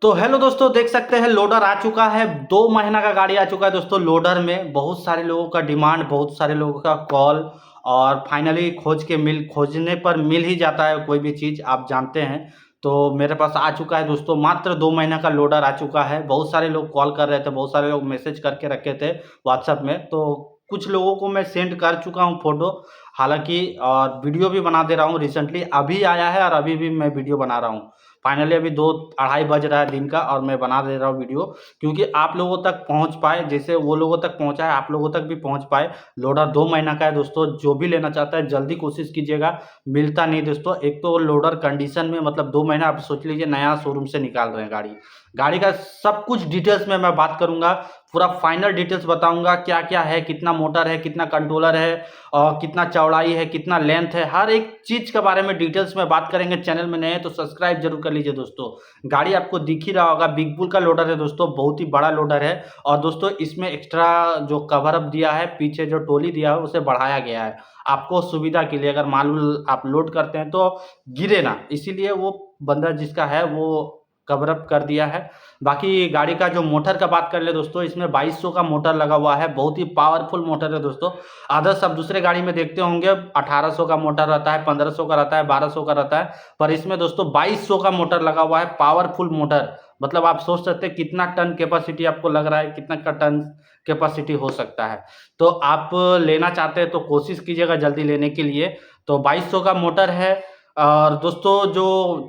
तो हेलो दोस्तों, देख सकते हैं लोडर आ चुका है। 2 महीना का गाड़ी आ चुका है दोस्तों। लोडर में बहुत सारे लोगों का डिमांड, बहुत सारे लोगों का कॉल, और फाइनली खोजने पर मिल ही जाता है कोई भी चीज़, आप जानते हैं। तो मेरे पास आ चुका है दोस्तों, मात्र 2 महीना का लोडर आ चुका है। बहुत सारे लोग कॉल कर रहे थे, बहुत सारे लोग मैसेज करके रखे थे व्हाट्सएप में। तो कुछ लोगों को मैं सेंड कर चुका हूँ फ़ोटो, हालांकि और वीडियो भी बना दे रहा हूँ। रिसेंटली अभी आया है और अभी भी मैं वीडियो बना रहा हूँ। फाइनली अभी 2 2:30 बज रहा है दिन का और मैं बना दे रहा हूँ वीडियो, क्योंकि आप लोगों तक पहुँच पाए। जैसे वो लोगों तक पहुँचा है, आप लोगों तक भी पहुँच पाए। लोडर 2 महीना का है दोस्तों। जो भी लेना चाहता है जल्दी कोशिश कीजिएगा, मिलता नहीं दोस्तों। एक तो लोडर कंडीशन में, मतलब 2 महीना आप सोच लीजिए नया शोरूम से निकाल रहे हैं गाड़ी। गाड़ी का सब कुछ डिटेल्स में मैं बात करूंगा, पूरा फाइनल डिटेल्स बताऊंगा, क्या क्या है, कितना मोटर है, कितना कंट्रोलर है, और कितना चौड़ाई है, कितना लेंथ है, हर एक चीज़ के बारे में डिटेल्स में बात करेंगे। चैनल में नए हैं तो सब्सक्राइब जरूर कर लीजिए दोस्तों। गाड़ी आपको दिख ही रहा होगा, बिग बुल का लोडर है दोस्तों, बहुत ही बड़ा लोडर है। और दोस्तों इसमें एक्स्ट्रा जो कवर अप दिया है, पीछे जो टोली दिया है उसे बढ़ाया गया है आपको सुविधा के लिए। अगर माल आप लोड करते हैं तो गिरे ना, इसीलिए वो बंदा जिसका है वो कवर अप कर दिया है। बाकी गाड़ी का जो मोटर का बात कर ले दोस्तों, इसमें 2200 का मोटर लगा हुआ है। बहुत ही पावरफुल मोटर है दोस्तों। अदर्स आप दूसरे गाड़ी में देखते होंगे 1800 का मोटर रहता है, 1500 का रहता है, 1200 का रहता है, पर इसमें दोस्तों 2200 का मोटर लगा हुआ है। पावरफुल मोटर, मतलब आप सोच सकते हैं कितना टन कैपेसिटी आपको लग रहा है, कितना का टन कैपेसिटी हो सकता है। तो आप लेना चाहते हैं तो कोशिश कीजिएगा जल्दी लेने के लिए। तो 2200 का मोटर है। और दोस्तों जो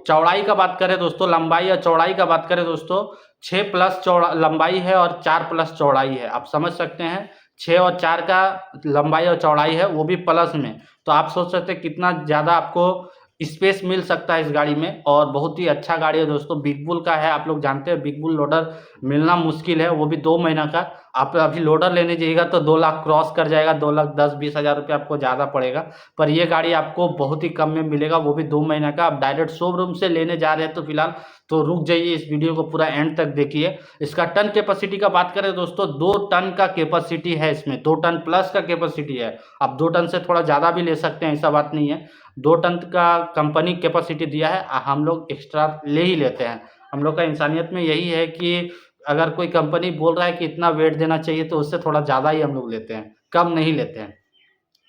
चौड़ाई का बात करें दोस्तों, लंबाई और चौड़ाई का बात करें दोस्तों, 6 प्लस चौड़ा लंबाई है और 4 प्लस चौड़ाई है। आप समझ सकते हैं, 6 और 4 का लंबाई और चौड़ाई है, वो भी प्लस में। तो आप सोच सकते हैं कितना ज़्यादा आपको स्पेस मिल सकता है इस गाड़ी में। और बहुत ही अच्छा गाड़ी है दोस्तों, बिग बुल का है। आप लोग जानते हैं बिग बुल लोडर मिलना मुश्किल है, वो भी 2 महीना का। आप अभी लोडर लेने जाइएगा तो 2 लाख क्रॉस कर जाएगा, 2,10,20 हज़ार रुपये आपको ज़्यादा पड़ेगा। पर ये गाड़ी आपको बहुत ही कम में मिलेगा, वो भी 2 महीना का। आप डायरेक्ट शोरूम से लेने जा रहे हैं तो फिलहाल तो रुक जाइए, इस वीडियो को पूरा एंड तक देखिए। इसका टन कैपेसिटी का बात करें दोस्तों, 2 टन का कैपेसिटी है इसमें, 2 टन प्लस का कैपेसिटी है। आप 2 टन से थोड़ा ज़्यादा भी ले सकते हैं, ऐसा बात नहीं है। 2 टन का कंपनी कैपेसिटी दिया है, हम लोग एक्स्ट्रा ले ही लेते हैं। हम लोग का इंसानियत में यही है कि अगर कोई कंपनी बोल रहा है कि इतना वेट देना चाहिए तो उससे थोड़ा ज़्यादा ही हम लोग लेते हैं, कम नहीं लेते हैं।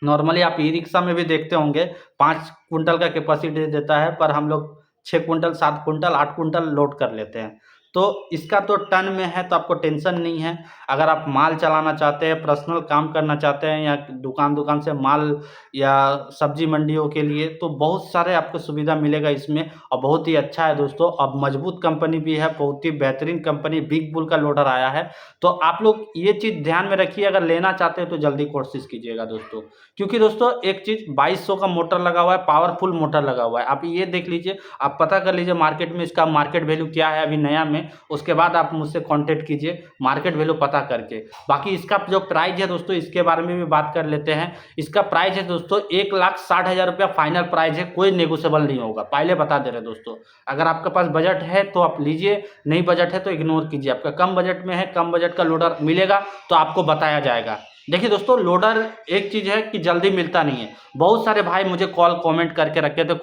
नॉर्मली आप ई रिक्शा में भी देखते होंगे 5 कुंटल का कैपेसिटी देता है, पर हम लोग 6 कुंटल, 7 कुंटल, 8 कुंटल लोड कर लेते हैं। तो इसका तो टन में है तो आपको टेंशन नहीं है। अगर आप माल चलाना चाहते हैं, पर्सनल काम करना चाहते हैं, या दुकान दुकान से माल, या सब्जी मंडियों के लिए, तो बहुत सारे आपको सुविधा मिलेगा इसमें। और बहुत ही अच्छा है दोस्तों। अब मजबूत कंपनी भी है, बहुत ही बेहतरीन कंपनी बिग बुल का लोडर आया है। तो आप लोग ये चीज़ ध्यान में रखिए, अगर लेना चाहते हैं तो जल्दी कोशिश कीजिएगा दोस्तों। क्योंकि दोस्तों एक चीज़, 2200 का मोटर लगा हुआ है, पावरफुल मोटर लगा हुआ है। आप ये देख लीजिए, आप पता कर लीजिए मार्केट में इसका मार्केट वैल्यू क्या है अभी नया में, उसके बाद आप मुझसे कांटेक्ट कीजिए मार्केट वैल्यू पता करके। बाकी इसका जो प्राइस है दोस्तों, इसके बारे में भी बात कर लेते हैं। इसका प्राइस है दोस्तों 1,60,000 रुपया फाइनल प्राइस है, कोई नेगोशिएबल नहीं होगा, पहले बता दे रहे दोस्तों। अगर आपके पास बजट है तो आप लीजिए, नहीं बजट है तो इग्नोर कीजिए। आपका कम बजट में है, कम बजट का लोडर मिलेगा तो आपको बताया जाएगा। देखिए दोस्तों, लोडर एक चीज़ है कि जल्दी मिलता नहीं है। बहुत सारे भाई मुझे कमेंट करके रखे थे,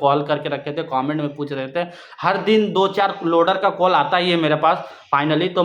कमेंट में पूछ रहे थे। हर दिन 2-4 लोडर का कॉल आता ही है मेरे पास। फाइनली तो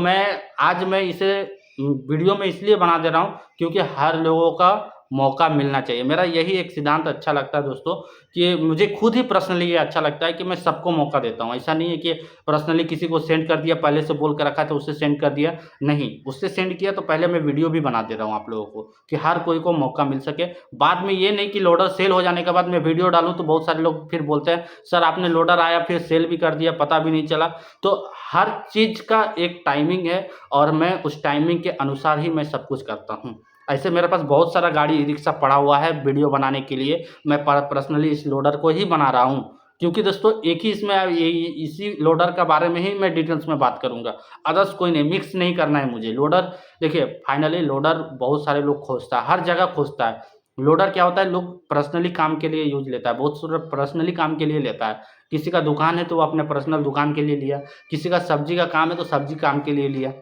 आज मैं इसे वीडियो में इसलिए बना दे रहा हूँ क्योंकि हर लोगों का मौका मिलना चाहिए। मेरा यही एक सिद्धांत अच्छा लगता है दोस्तों, कि मुझे खुद ही पर्सनली ये अच्छा लगता है कि मैं सबको मौका देता हूँ। ऐसा नहीं है कि पर्सनली किसी को सेंड कर दिया, पहले से बोल कर रखा था उससे सेंड कर दिया, नहीं। उससे सेंड किया तो पहले मैं वीडियो भी बना दे रहा हूँ आप लोगों को, कि हर कोई को मौका मिल सके। बाद में ये नहीं कि लोडर सेल हो जाने के बाद मैं वीडियो डालूँ तो बहुत सारे लोग फिर बोलते हैं सर आपने लोडर आया फिर सेल भी कर दिया, पता भी नहीं चला। तो हर चीज़ का एक टाइमिंग है, और मैं उस टाइमिंग के अनुसार ही मैं सब कुछ करता हूँ। ऐसे मेरे पास बहुत सारा गाड़ी ई रिक्शा पड़ा हुआ है वीडियो बनाने के लिए। मैं पर्सनली इस लोडर को ही बना रहा हूँ, क्योंकि दोस्तों एक ही इसमें इसी लोडर के बारे में ही मैं डिटेल्स में बात करूंगा। अदर्स कोई नहीं, मिक्स नहीं करना है मुझे। लोडर देखिए, फाइनली लोडर बहुत सारे लोग खोजता है, हर जगह खोजता है। लोडर क्या होता है, लोग पर्सनली काम के लिए यूज लेता है, बहुत सारे पर्सनली काम के लिए लेता है। किसी का दुकान है तो वो अपने पर्सनल दुकान के लिए लिया, किसी का सब्जी का काम है तो सब्जी काम के लिए लिया।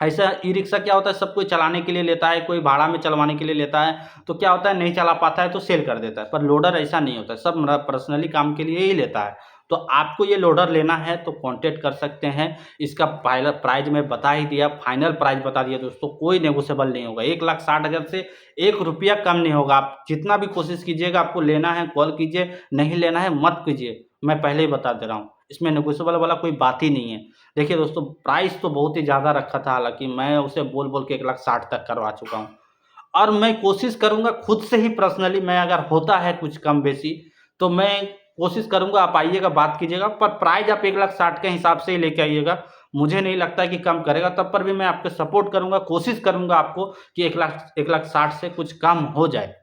ऐसा ई रिक्शा क्या होता है, सब कोई चलाने के लिए लेता है, कोई भाड़ा में चलवाने के लिए लेता है। तो क्या होता है, नहीं चला पाता है तो सेल कर देता है। पर लोडर ऐसा नहीं होता है, सब पर्सनली काम के लिए ही लेता है। तो आपको ये लोडर लेना है तो कांटेक्ट कर सकते हैं। इसका प्राइस मैं बता ही दिया, फाइनल प्राइस बता दिया दोस्तों, कोई नेगोशिएबल नहीं होगा। 1,60,000 से 1 रुपया कम नहीं होगा। आप जितना भी कोशिश कीजिएगा, आपको लेना है कॉल कीजिए, नहीं लेना है मत कीजिए, मैं पहले ही बता दे रहा हूँ। इसमें नेगोशिएबल वाला कोई बात ही नहीं है। देखिए दोस्तों, प्राइस तो बहुत ही ज़्यादा रखा था, हालाँकि मैं उसे बोल-बोल के 1,60,000 तक करवा चुका हूँ। और मैं कोशिश करूँगा खुद से ही पर्सनली, मैं अगर होता है कुछ कम बेसी, तो मैं कोशिश करूँगा, आप आइएगा बात कीजिएगा, पर प्राइस आप 1,60,000 के हिसाब से ही लेके आइएगा। मुझे नहीं लगता है कि कम करेगा, तब पर भी मैं आपको सपोर्ट करूँगा, कोशिश करूँगा आपको कि 1,60,000 से कुछ कम हो जाए।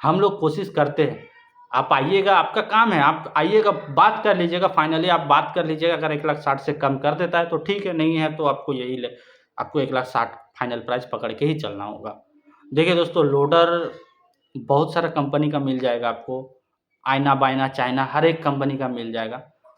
हम लोग कोशिश करते हैं। आप आइएगा, आपका काम है, आप आइएगा, बात कर लीजिएगा, फाइनली आप बात कर लीजिएगा। अगर 1,60,000 से कम कर देता है तो ठीक है, नहीं है तो आपको 1,60,000 फाइनल प्राइस पकड़ के ही चलना होगा। देखिए दोस्तों, लोडर बहुत सारा कंपनी का मिल जाएगा आपको, आइना-बाइना, चाइना, हर एक कंपनी का मिल जाएगा,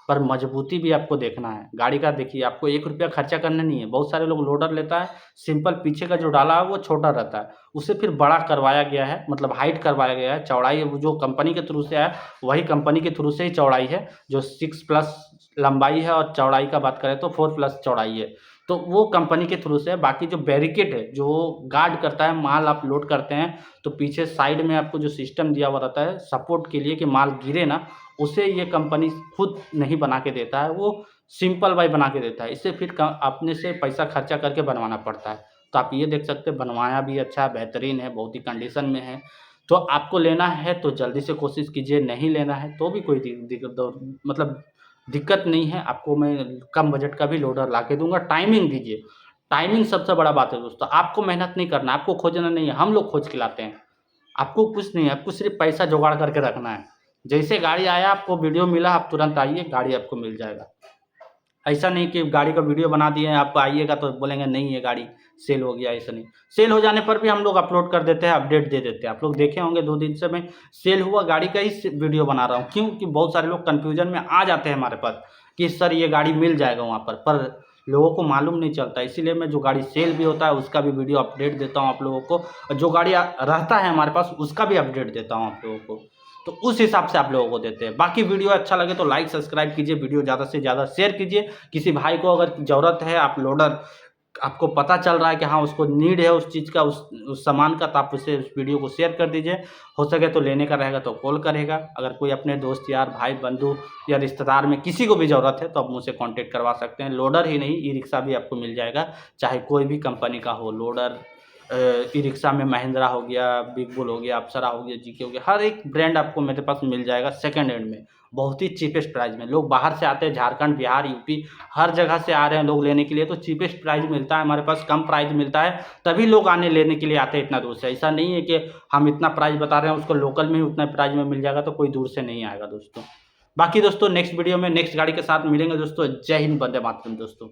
पर मजबूती भी आपको देखना है। गाड़ी का देखिए, आपको 1 रुपया खर्चा करना नहीं है। बहुत सारे लोग लोडर लेता है, सिंपल पीछे का जो डाला है वो छोटा रहता है, उसे फिर बड़ा करवाया गया है, मतलब हाइट करवाया गया है। चौड़ाई वो जो कंपनी के थ्रू से है, वही कंपनी के थ्रू से ही चौड़ाई है, जो 6 प्लस लंबाई है, और चौड़ाई का बात करें तो 4 प्लस चौड़ाई है। तो वो कंपनी के थ्रू से है। बाकी जो बैरिकेड है, जो गार्ड करता है, माल आप लोड करते हैं तो पीछे साइड में आपको जो सिस्टम दिया हुआ रहता है सपोर्ट के लिए कि माल गिरे ना, उसे ये कंपनी खुद नहीं बना के देता है, वो सिंपल वाई बना के देता है। इसे फिर अपने से पैसा खर्चा करके बनवाना पड़ता है। तो आप ये देख सकते हैं, बनवाया भी अच्छा है, बेहतरीन है, बहुत ही कंडीशन में है। तो आपको लेना है तो जल्दी से कोशिश कीजिए, नहीं लेना है तो भी कोई दिक्कत नहीं है। आपको मैं कम बजट का भी लोडर ला के दूँगा। टाइमिंग दीजिए, टाइमिंग सबसे बड़ा बात है दोस्तों। आपको मेहनत नहीं करना है, आपको खोजना नहीं है, हम लोग खोज के लाते हैं। आपको कुछ नहीं है, आपको सिर्फ़ पैसा जुगाड़ करके रखना है। जैसे गाड़ी आया, आपको वीडियो मिला, आप तुरंत आइए, गाड़ी आपको मिल जाएगा। ऐसा नहीं कि गाड़ी का वीडियो बना दिए हैं, आप आइएगा तो बोलेंगे नहीं ये गाड़ी सेल हो गया, ऐसा नहीं। सेल हो जाने पर भी हम लोग अपलोड कर देते हैं, अपडेट दे देते हैं। आप लोग देखे होंगे 2 दिन से मैं सेल हुआ गाड़ी का ही वीडियो बना रहा हूँ। क्यों? कि बहुत सारे लोग कन्फ्यूज़न में आ जाते हैं हमारे पास कि सर ये गाड़ी मिल जाएगा वहाँ पर लोगों को मालूम नहीं चलता। इसीलिए मैं जो गाड़ी सेल भी होता है उसका भी वीडियो अपडेट देता हूँ आप लोगों को, और जो गाड़ी रहता है हमारे पास उसका भी अपडेट देता हूँ आप लोगों को। तो उस हिसाब से आप लोगों को देते हैं। बाकी वीडियो अच्छा लगे तो लाइक सब्सक्राइब कीजिए, वीडियो ज़्यादा से ज़्यादा शेयर कीजिए। किसी भाई को अगर ज़रूरत है, आप लोडर आपको पता चल रहा है कि हाँ उसको नीड है उस चीज़ का, उस सामान का, तो आप उसे उस वीडियो को शेयर कर दीजिए। हो सके तो लेने का रहेगा तो कॉल करेगा। अगर कोई अपने दोस्त यार, भाई, बंधु या रिश्तेदार में किसी को भी ज़रूरत है तो आप मुझसे कॉन्टैक्ट करवा सकते हैं। लोडर ही नहीं, ई-रिक्शा भी आपको मिल जाएगा, चाहे कोई भी कंपनी का हो। लोडर ई-रिक्शा में महिंद्रा हो गया, बिग बुल हो गया, अप्सरा हो गया, जीके हो गया, हर एक ब्रांड आपको मेरे पास मिल जाएगा सेकंड हैंड में, बहुत ही चीपेस्ट प्राइस में। लोग बाहर से आते हैं, झारखंड, बिहार, यूपी, हर जगह से आ रहे हैं लोग लेने के लिए, तो चीपेस्ट प्राइस मिलता है हमारे पास, कम प्राइस मिलता है, तभी लोग लेने के लिए आते हैं इतना दूर से। ऐसा नहीं है कि हम इतना प्राइस बता रहे हैं, उसको लोकल में ही उतना प्राइस में मिल जाएगा, तो कोई दूर से नहीं आएगा दोस्तों। बाकी दोस्तों नेक्स्ट वीडियो में नेक्स्ट गाड़ी के साथ मिलेंगे दोस्तों। जय हिंद, वंदे मातरम दोस्तों।